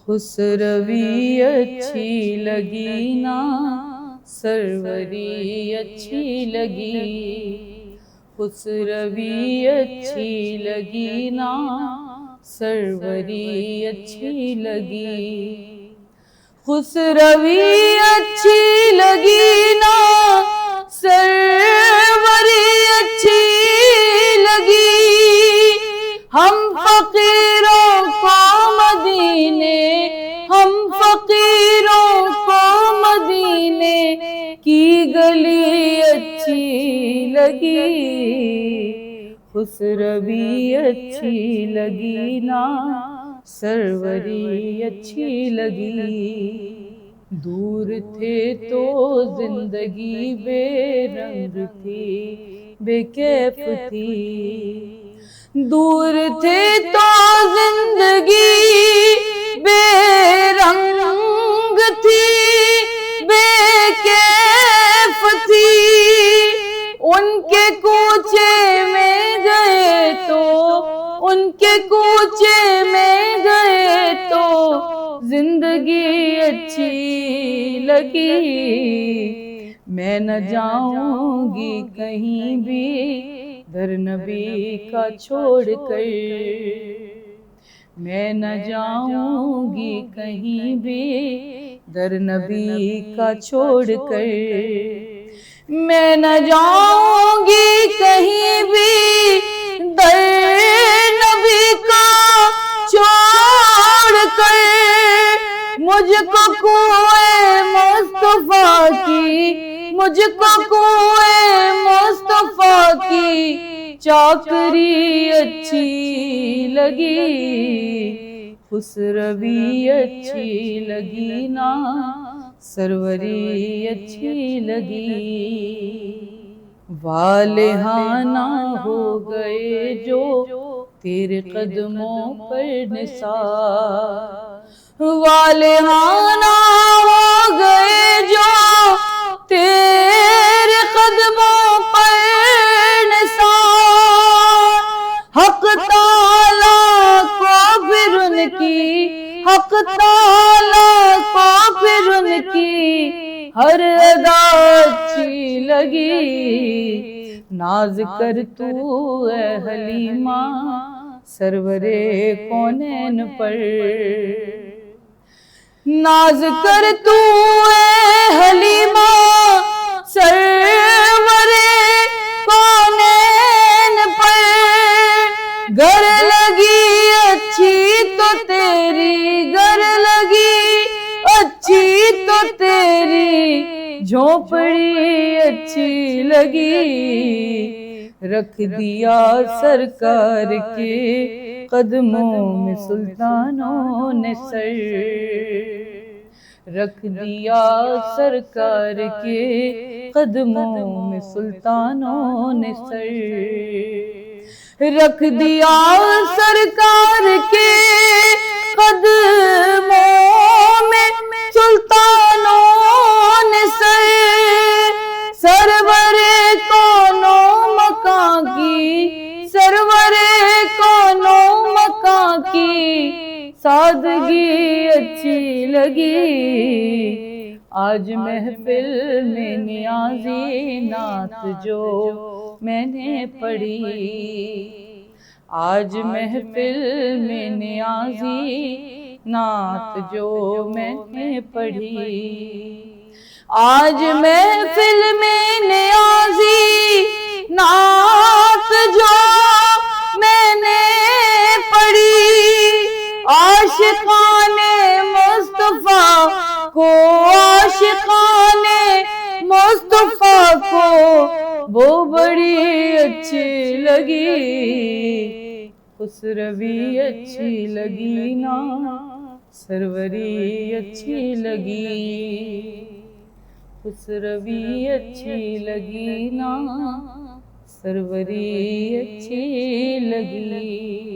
खुसरवी अच्छी लगी ना, सरवरी अच्छी लगी। खुसरवी अच्छी लगी ना, सरवरी अच्छी लगी। खुसरवी अच्छी लगी ना, सरवरी अच्छी लगी। हम फकीरों को मदीने, हम फकीरों को मदीने की गली अच्छी लगी। खुसरवी अच्छी लगी ना, सरवरी अच्छी लगी। दूर थे तो जिंदगी बेरंग थी, बेकैफ थी। दूर थे तो जिंदगी बेरंग थी, बेकैफ थी। उनके कूचे में गए तो, उनके कूचे में गए तो जिंदगी अच्छी लगी। मैं न जाऊंगी कहीं भी दर नबी का छोड़कर, मैं न जाऊंगी कहीं भी दर नबी का छोड़कर। मैं न जाऊंगी कहीं भी दर नबी का छोड़कर। मुझको कुएं मुस्तफा की, मुझको कुएं मुस्तफा की चाकरी अच्छी लगी। खुसरवी अच्छी लगी ना, सरवरी अच्छी लगी। वाले हाना हो गए जो तेरे कदमों पर निसार। वाले हाना हो गए जो तेरे कदमों पर निसार। हक ताला को फिर उनकी, हक ताला को फिर उनकी हर अदा अच्छी लगी। नाज कर तू ए हलीमा, सरवरे कौनैन पर। नाज कर तू ए हलीमा, सरवरे कौनैन पर। घर लगी अच्छी तो तेरी, घर लगी अच्छी तो तेरी झोपड़ी अच्छी लगी। रख दिया सरकार के कदमों में सुल्तानों ने सर, रख दिया सरकार के कदमों में सुल्तानों ने सर। रख दिया सरकार के कदमों में सुल्तानों ने सर। सरवरे कौनों मकां की, सरवरे कौनों मकां की सादगी अच्छी लगी। आज महफिल में नियाज़ी नात जो मैंने पढ़ी। आज महफिल में नियाज़ी नात जो मैंने पढ़ी। आज महफिल में नियाज़ी नात जो मैंने पढ़ी। आशिकाने मुस्तफा को, आशिकाने मुस्तफा को वो बड़ी अच्छी लगी। खुसरवी अच्छी लगी ना, सरवरी अच्छी लगी। खुसरवी अच्छी लगी ना, सरवरी अच्छी लगी।